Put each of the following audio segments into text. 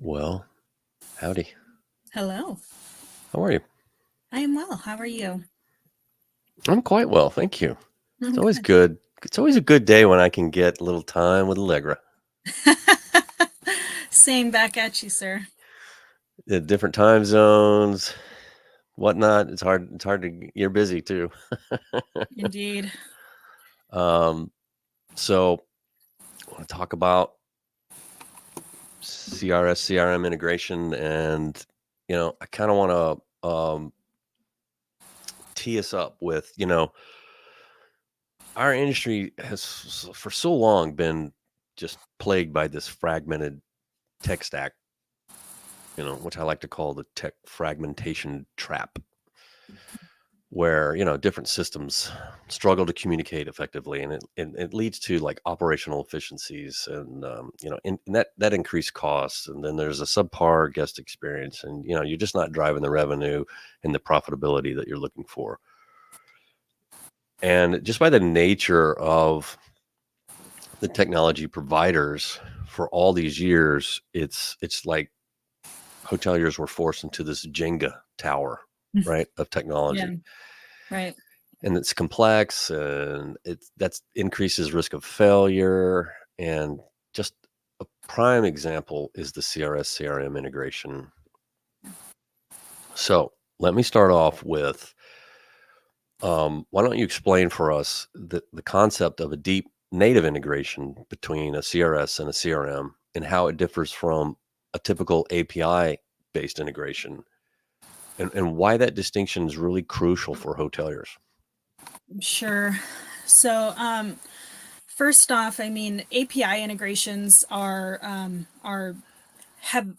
Well, howdy. Hello. How are you? I am well. How are you? I'm quite well, thank you. It's I'm always good. good. It's always a good day when I can get a little time with Allegra. Same back at you, sir. Different time zones, whatnot. It's hard. It's hard to. You're busy too. Indeed. um. So, I want to talk about CRS CRM integration, and I kind of want to tee us up with our industry has for so long been just plagued by this fragmented tech stack, which I like to call the tech fragmentation trap, where, different systems struggle to communicate effectively. And it leads to like operational efficiencies and, and that increased costs. And then there's a subpar guest experience. And, you're just not driving the revenue and the profitability that you're looking for. And just by the nature of the technology providers for all these years, it's like hoteliers were forced into this Jenga tower, right, of Yeah, technology, right. and it's complex, and that's increases risk of failure. And just a prime example is the CRS CRM integration. So let me start off with why don't you explain for us the concept of a deep native integration between a CRS and a CRM and how it differs from a typical API based integration, and why that distinction is really crucial for hoteliers. Sure. So, first off, I mean, API integrations are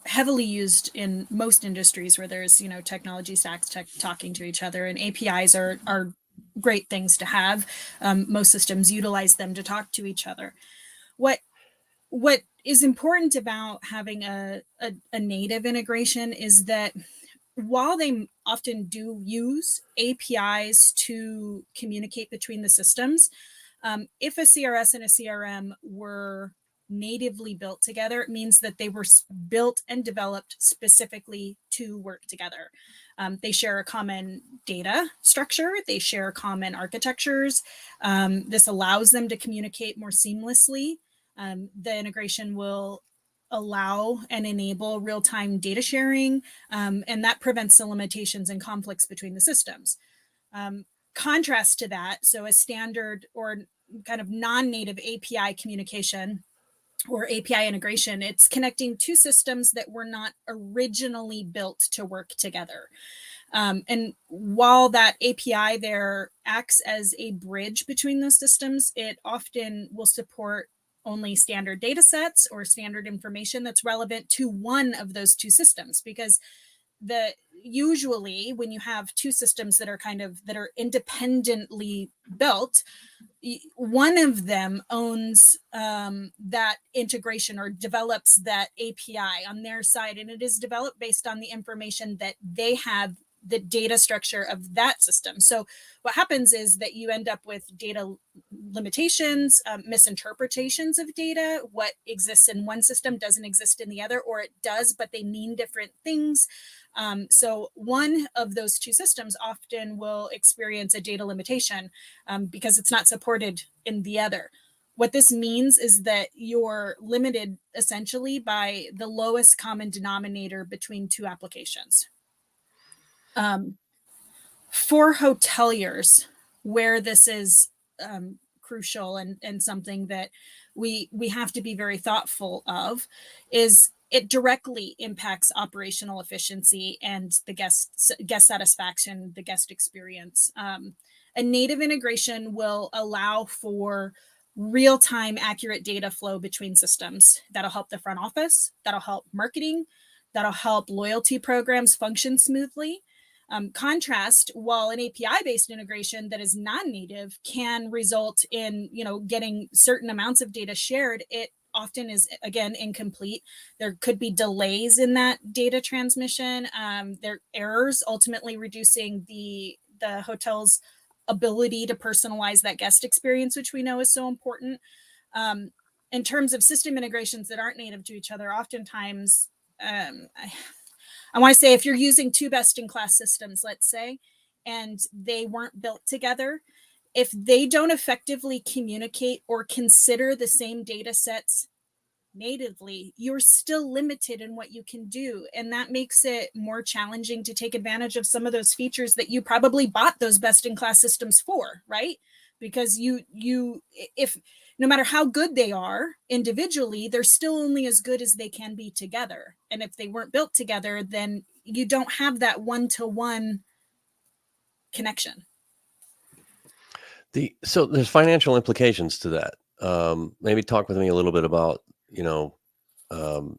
heavily used in most industries where there's technology stacks talking to each other, and APIs are great things to have. Most systems utilize them to talk to each other. What what is important about having a native integration is that while they often do use APIs to communicate between the systems, if a CRS and a CRM were natively built together, it means that they were built and developed specifically to work together. They share a common data structure, they share common architectures. This allows them to communicate more seamlessly. The integration will allow and enable real-time data sharing, and that prevents the limitations and conflicts between the systems. Um, Contrast to that, so a standard or kind of non-native API communication or API integration, it's connecting two systems that were not originally built to work together. And while that API there acts as a bridge between those systems, it often will support only standard data sets or standard information that's relevant to one of those two systems, because the usually when you have two systems that are independently built, one of them owns that integration or develops that API on their side, and it is developed based on the information that they have, the data structure of that system. So what happens is that you end up with data limitations, misinterpretations of data. What exists in one system doesn't exist in the other, or it does, but they mean different things. So one of those two systems often will experience a data limitation because it's not supported in the other. What this means is that you're limited essentially by the lowest common denominator between two applications. Um, for hoteliers, where this is crucial and something that we have to be very thoughtful of, is it directly impacts operational efficiency and the guest satisfaction, the guest experience. A native integration will allow for real-time accurate data flow between systems. That'll help the front office, that'll help marketing, that'll help loyalty programs function smoothly. Contrast, while an API-based integration that is non-native can result in getting certain amounts of data shared, it often is again incomplete. There could be delays in that data transmission. There are errors, ultimately reducing the hotel's ability to personalize that guest experience, which we know is so important. In terms of system integrations that aren't native to each other, oftentimes I want to say if you're using two best-in-class systems, let's say, and they weren't built together, if they don't effectively communicate or consider the same data sets natively, you're still limited in what you can do. And that makes it more challenging to take advantage of some of those features that you probably bought those best-in-class systems for, right? Because if no matter how good they are individually, they're still only as good as they can be together. And if they weren't built together, then you don't have that one-to-one connection. So there's financial implications to that. Maybe talk with me a little bit about, um,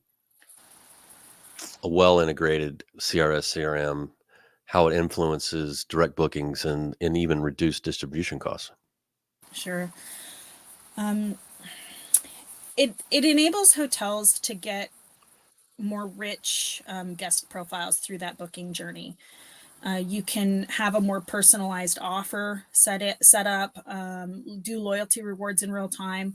a well-integrated CRS, CRM, how it influences direct bookings and even reduce distribution costs. Sure. It enables hotels to get more rich guest profiles through that booking journey. You can have a more personalized offer set up, do loyalty rewards in real time.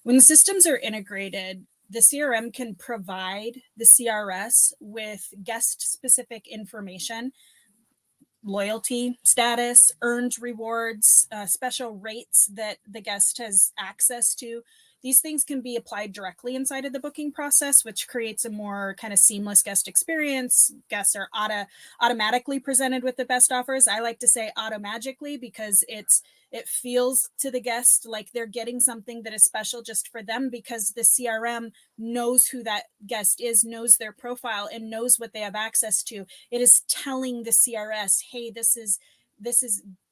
When the systems are integrated, the CRM can provide the CRS with guest specific information, loyalty status, earned rewards, special rates that the guest has access to. These things can be applied directly inside of the booking process, which creates a more kind of seamless guest experience. Guests are automatically presented with the best offers. I like to say automagically because it feels to the guest like they're getting something that is special just for them, because the CRM knows who that guest is, knows their profile, and knows what they have access to. It is telling the CRS, hey, this is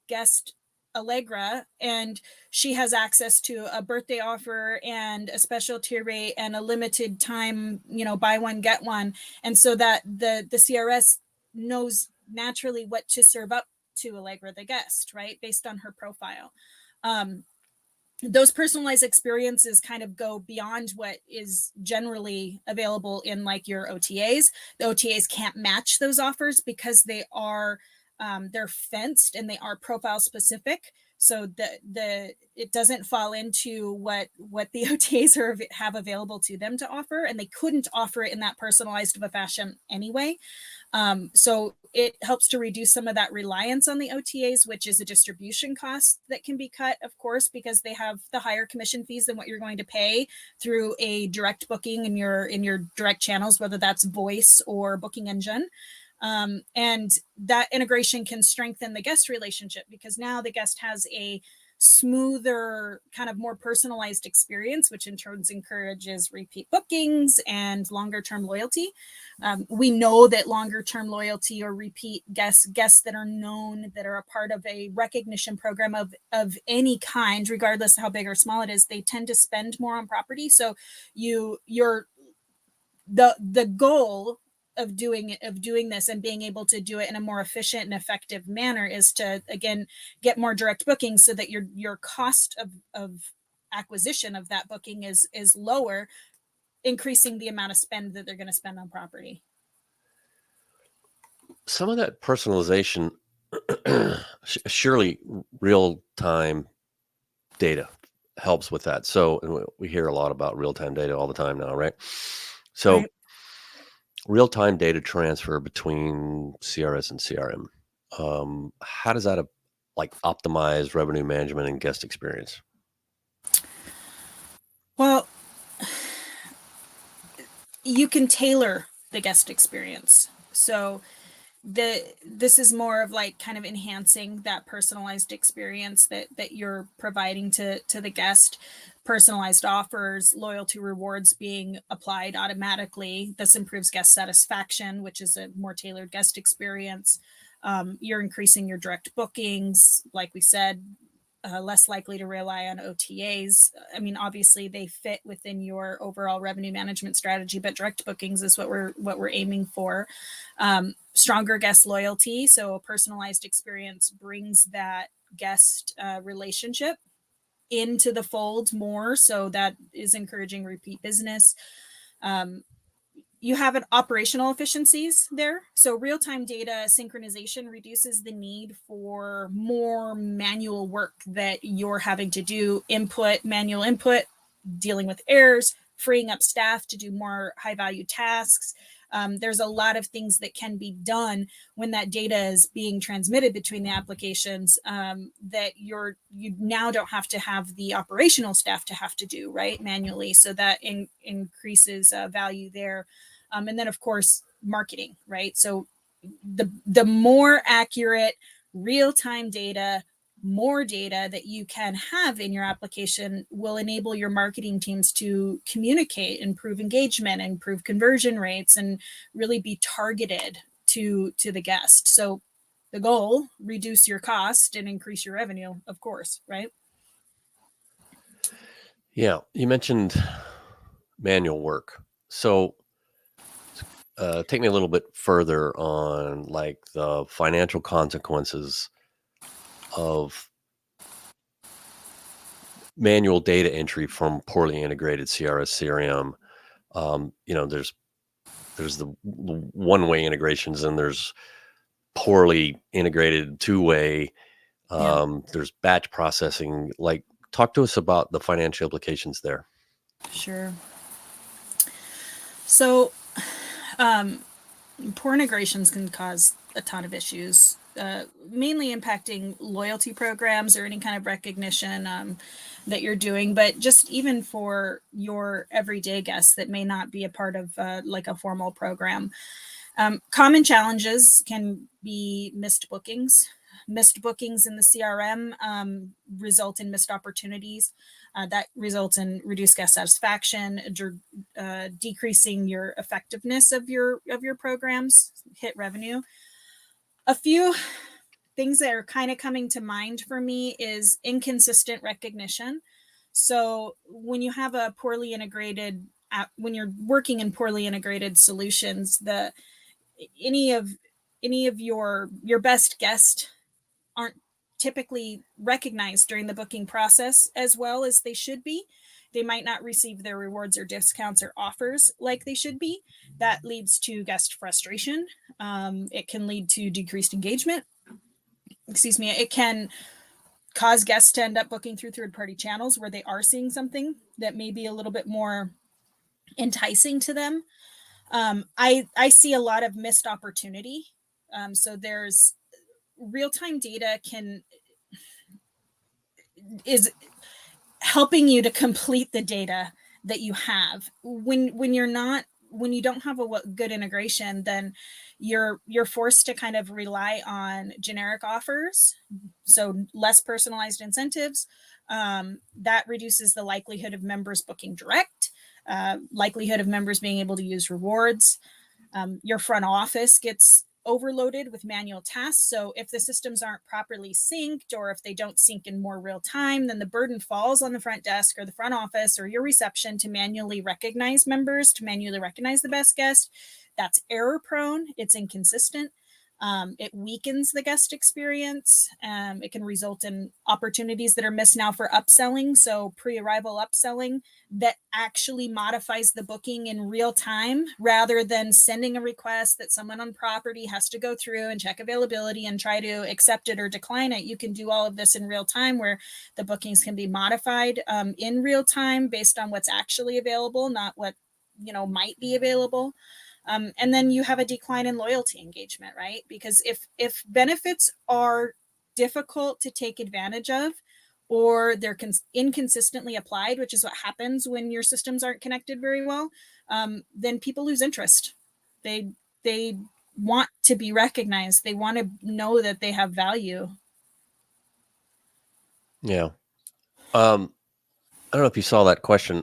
guest Allegra, and she has access to a birthday offer and a special tier rate and a limited time, buy one, get one. And so that the CRS knows naturally what to serve up to Allegra, the guest, right? Based on her profile. Those personalized experiences kind of go beyond what is generally available in like your OTAs. The OTAs can't match those offers because they're fenced and they are profile specific. So it doesn't fall into what the OTAs have available to them to offer, and they couldn't offer it in that personalized of a fashion anyway. So it helps to reduce some of that reliance on the OTAs, which is a distribution cost that can be cut, of course, because they have the higher commission fees than what you're going to pay through a direct booking in your direct channels, whether that's voice or booking engine. And that integration can strengthen the guest relationship because now the guest has a smoother, kind of more personalized experience, which in turn encourages repeat bookings and longer term loyalty. We know that longer term loyalty or repeat guests that are known, that are a part of a recognition program of any kind, regardless of how big or small it is, they tend to spend more on property. So the goal of doing this and being able to do it in a more efficient and effective manner is to, again, get more direct bookings so that your cost of acquisition of that booking is lower, increasing the amount of spend that they're going to spend on property. Some of that personalization, surely real-time data helps with that. So we hear a lot about real-time data all the time now, right? So Right. real-time data transfer between CRS and CRM. How does that optimize revenue management and guest experience? Well, you can tailor the guest experience. So this is more of like kind of enhancing that personalized experience that you're providing to the guest. Personalized offers, loyalty rewards being applied automatically. This improves guest satisfaction, which is a more tailored guest experience. You're increasing your direct bookings, like we said, less likely to rely on OTAs. I mean, obviously they fit within your overall revenue management strategy, but direct bookings is what we're aiming for. Stronger guest loyalty. So a personalized experience brings that guest relationship into the fold more. So that is encouraging repeat business. You have an operational efficiencies there. So real-time data synchronization reduces the need for more manual work that you're having to do, manual input, dealing with errors, freeing up staff to do more high value tasks. There's a lot of things that can be done when that data is being transmitted between the applications, that you now don't have to have the operational staff to have to do, right, manually. So that increases value there. And then, of course, marketing, right? So the more accurate real-time data, more data that you can have in your application will enable your marketing teams to communicate, improve engagement, improve conversion rates, and really be targeted to the guest. So the goal, reduce your cost and increase your revenue, of course, right? Yeah, you mentioned manual work. So take me a little bit further on like the financial consequences of manual data entry from poorly integrated CRS CRM. There's the one-way integrations, and there's poorly integrated two-way. Yeah, There's batch processing. Like, talk to us about the financial implications there. sure. So poor integrations can cause a ton of issues, mainly impacting loyalty programs or any kind of recognition that you're doing, but just even for your everyday guests that may not be a part of like a formal program. Common challenges can be missed bookings. Missed bookings in the CRM result in missed opportunities. That results in reduced guest satisfaction, decreasing your effectiveness of your programs, hit revenue. A few things that are kind of coming to mind for me is inconsistent recognition. So when you have a poorly integrated when you're working in poorly integrated solutions, the any of your best guests aren't typically recognized during the booking process as well as they should be. They might not receive their rewards or discounts or offers like they should be. That leads to guest frustration. It can lead to decreased engagement. Excuse me. It can cause guests to end up booking through third-party channels where they are seeing something that may be a little bit more enticing to them. I see a lot of missed opportunity. So there's real-time data is helping you to complete the data that you have. When you don't have a good integration, then you're forced to kind of rely on generic offers, so less personalized incentives. That reduces the likelihood of members booking direct, likelihood of members being able to use rewards. Your front office gets overloaded with manual tasks. So if the systems aren't properly synced, or if they don't sync in more real time, then the burden falls on the front desk or the front office or your reception to manually recognize members, to manually recognize the best guest. That's error prone. It's inconsistent. It weakens the guest experience. It can result in opportunities that are missed now for upselling. So pre-arrival upselling that actually modifies the booking in real time, rather than sending a request that someone on property has to go through and check availability and try to accept it or decline it. You can do all of this in real time, where the bookings can be modified in real time based on what's actually available, not what might be available. And then you have a decline in loyalty engagement, right? Because if benefits are difficult to take advantage of, or they're inconsistently applied, which is what happens when your systems aren't connected very well, then people lose interest. They want to be recognized. They want to know that they have value. Yeah. I don't know if you saw that question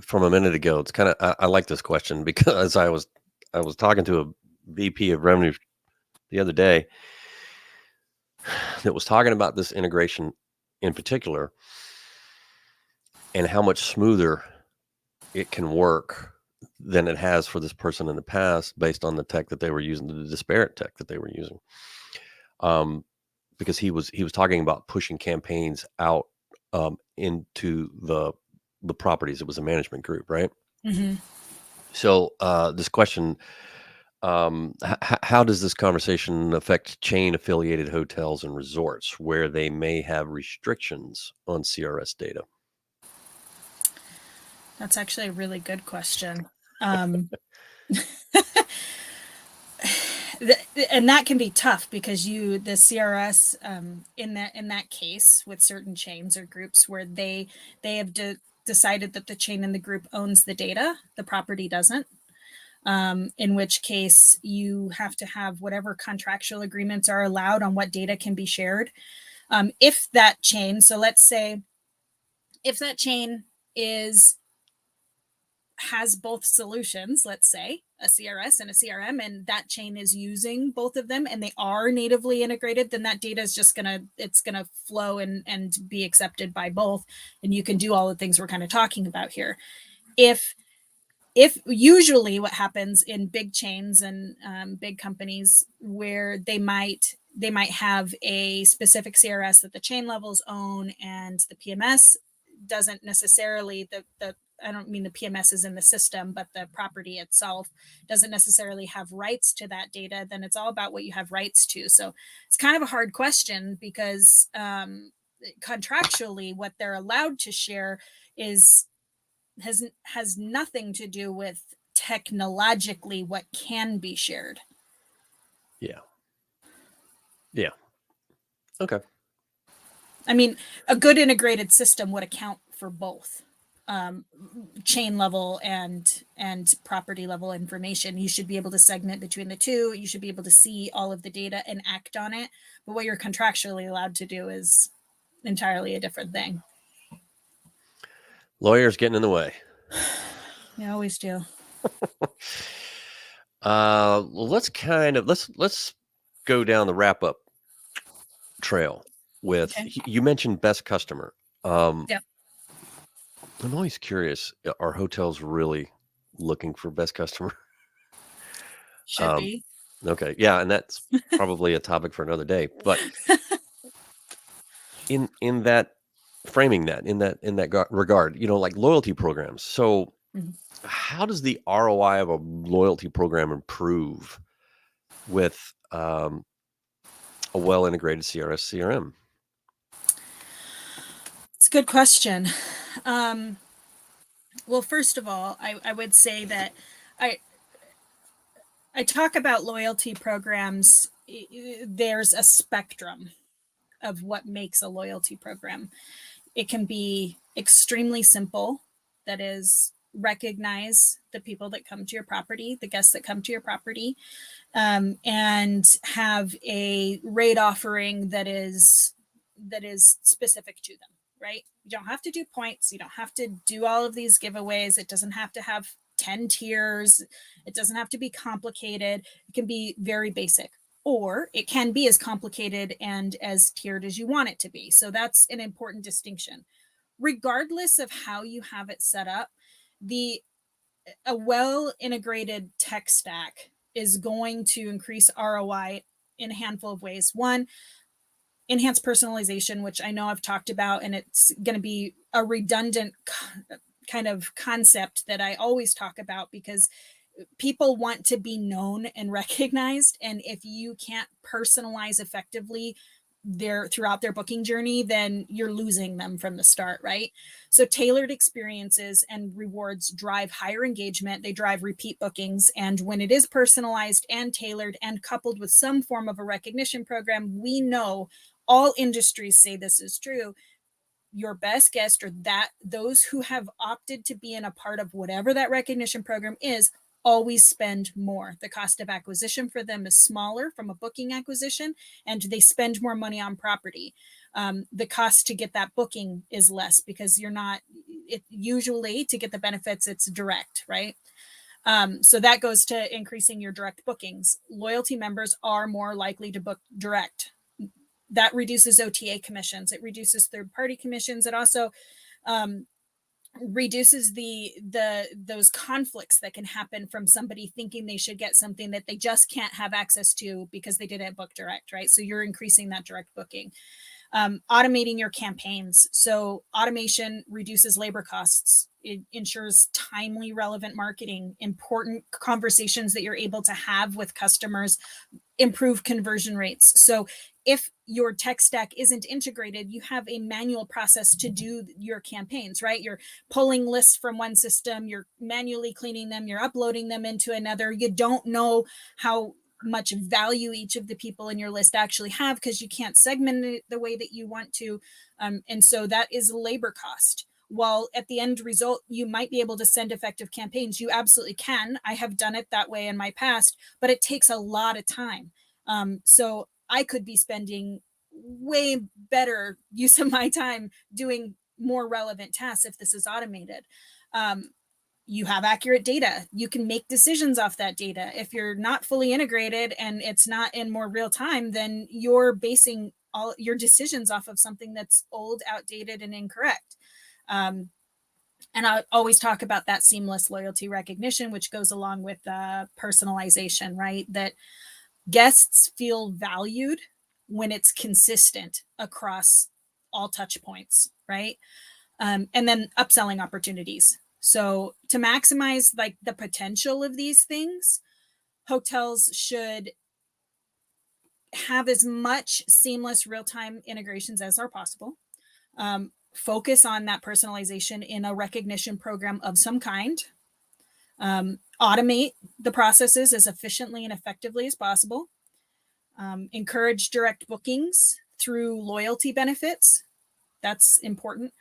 from a minute ago. It's kind of, I like this question because I was talking to a VP of revenue the other day that was talking about this integration in particular and how much smoother it can work than it has for this person in the past, based on the tech that they were using, the disparate tech that they were using. Because he was talking about pushing campaigns out into the properties. It was a management group, right? Mm-hmm. So this question, how does this conversation affect chain affiliated hotels and resorts where they may have restrictions on CRS data? That's actually a really good question. Um, and that can be tough because the CRS in that case with certain chains or groups where they have decided that the chain in the group owns the data, the property doesn't. In which case you have to have whatever contractual agreements are allowed on what data can be shared. If that chain, so let's say if that chain is has both solutions, let's say a CRS and a CRM, and that chain is using both of them and they are natively integrated, then that data is just it's gonna flow and be accepted by both. And you can do all the things we're kind of talking about here. If if usually what happens in big chains and big companies where they might have a specific CRS that the chain levels own and the PMS doesn't necessarily the I don't mean the PMS is in the system, but the property itself doesn't necessarily have rights to that data, then it's all about what you have rights to. So it's kind of a hard question because contractually, what they're allowed to share is has nothing to do with technologically what can be shared. Yeah. Yeah. Okay. I mean, a good integrated system would account for both um, chain level and property level information. You should be able to segment between the two. You should be able to see all of the data and act on it. But what you're contractually allowed to do is entirely a different thing. Lawyers getting in the way. You always do. Let's let's go down the wrap up trail with Okay. you mentioned best customer. Um, Yep. I'm always curious, are hotels really looking for best customer? Should Um, be. okay, yeah, and that's probably a topic for another day. But in that framing that in that regard, like loyalty programs. So, Mhm. how does the ROI of a loyalty program improve with a well integrated CRS CRM? It's a good question. Um, well, first of all, I would say that I I talk about loyalty programs. There's a spectrum of what makes a loyalty program. It can be extremely simple, that is, recognize the people that come to your property, the guests that come to your property, and have a rate offering that is specific to them, right? You don't have to do points, you don't have to do all of these giveaways, it doesn't have to have 10 tiers, it doesn't have to be complicated, it can be very basic, or it can be as complicated and as tiered as you want it to be. So that's an important distinction. Regardless of how you have it set up, the a well integrated tech stack is going to increase ROI in a handful of ways. One, enhanced personalization, which I know I've talked about, and it's going to be a redundant kind of concept that I always talk about because people want to be known and recognized. And if you can't personalize effectively throughout their booking journey, then you're losing them from the start, right? So tailored experiences and rewards drive higher engagement, they drive repeat bookings, and when it is personalized and tailored and coupled with some form of a recognition program, we know all industries say this is true, your best guest or that those who have opted to be in a part of whatever that recognition program is always spend more. The cost of acquisition for them is smaller from a booking acquisition, and they spend more money on property. The cost to get that booking is less because you're not it usually to get the benefits it's direct, right? So that goes to increasing your direct bookings. Loyalty members are more likely to book direct. That reduces OTA commissions. It reduces third party commissions. It also um, reduces the those conflicts that can happen from somebody thinking they should get something that they just can't have access to because they didn't book direct, right? So you're increasing that direct booking. Automating your campaigns. So automation reduces labor costs. It ensures timely, relevant marketing, important conversations that you're able to have with customers, improve conversion rates. So if your tech stack isn't integrated, you have a manual process to do your campaigns, right? You're pulling lists from one system, you're manually cleaning them, you're uploading them into another. You don't know how much value each of the people in your list actually have because you can't segment it the way that you want to. And so that is labor cost. While at the end result, you might be able to send effective campaigns. You absolutely can. I have done it that way in my past, but it takes a lot of time. So I could be spending way better use of my time doing more relevant tasks if this is automated. You have accurate data. You can make decisions off that data. If you're not fully integrated and it's not in more real time, then you're basing all your decisions off of something that's old, outdated, and incorrect. And I always talk about that seamless loyalty recognition, which goes along with personalization, right? That guests feel valued when it's consistent across all touch points, right? And then upselling opportunities. So to maximize like the potential of these things, hotels should have as much seamless real-time integrations as are possible. Focus on that personalization in a recognition program of some kind. Automate the processes as efficiently and effectively as possible. Encourage direct bookings through loyalty benefits. That's important.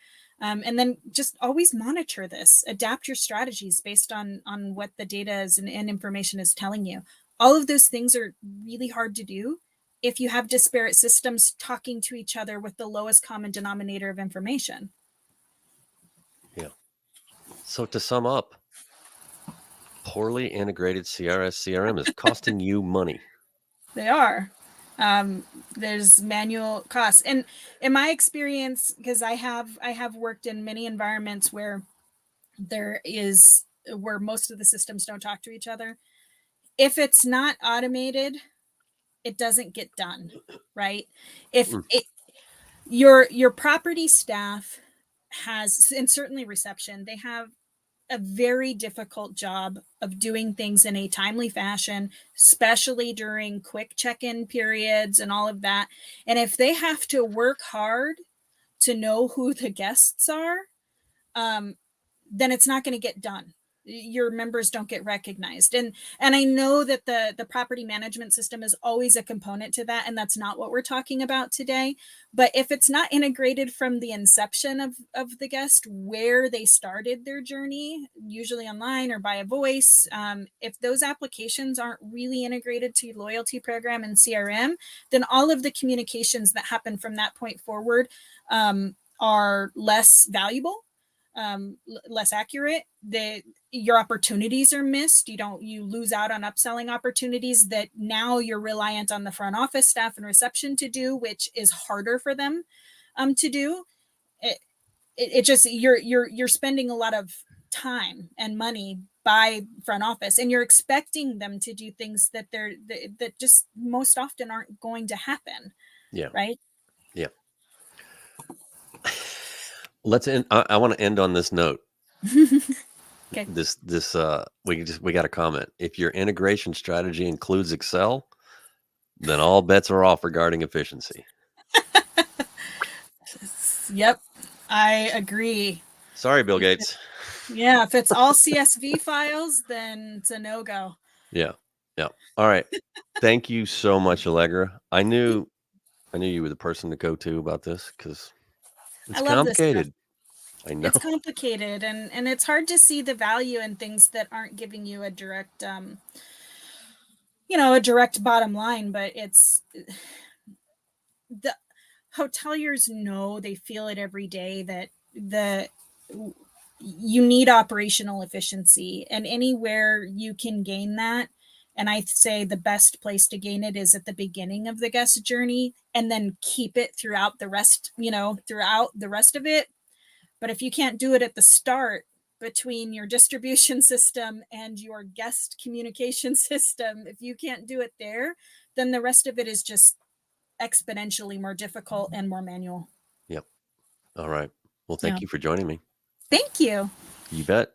And then just always monitor this, adapt your strategies based on what the data is and information is telling you. All of those things are really hard to do if you have disparate systems talking to each other with the lowest common denominator of information. Yeah. So to sum up, poorly integrated CRS-CRM is costing you money. They are. There's manual costs, and in my experience, because I have worked in many environments where most of the systems don't talk to each other. If it's not automated, it doesn't get done, right? If it your property staff has, and certainly reception, they have a very difficult job of doing things in a timely fashion, especially during quick check-in periods and all of that. And if they have to work hard to know who the guests are, then it's not going to get done. Your members don't get recognized. And I know that the property management system is always a component to that, and that's not what we're talking about today. But if it's not integrated from the inception of the guest, where they started their journey, usually online or by a voice, if those applications aren't really integrated to loyalty program and CRM, then all of the communications that happen from that point forward are less valuable, less accurate. Your opportunities are missed. You lose out on upselling opportunities that now you're reliant on the front office staff and reception to do, which is harder for them to do. It just you're spending a lot of time and money by front office, and you're expecting them to do things that that just most often aren't going to happen. Yeah. Right. Yeah. Let's end. I want to end on this note. Okay. We got a comment. If your integration strategy includes Excel, then all bets are off regarding efficiency. Yep, I agree. Sorry, Bill Gates. Yeah, if it's all CSV files, then it's a no-go. Yeah. Yeah. All right. Thank you so much, Allegra. I knew you were the person to go to about this because it's I love this stuff. complicated. I know. It's complicated, and it's hard to see the value in things that aren't giving you a direct, a direct bottom line. But it's the hoteliers know, they feel it every day, that you need operational efficiency, and anywhere you can gain that. And I say the best place to gain it is at the beginning of the guest journey, and then keep it throughout the rest of it. But if you can't do it at the start, between your distribution system and your guest communication system, if you can't do it there, then the rest of it is just exponentially more difficult and more manual. Yep. All right. Well, thank you for joining me. Thank you. You bet.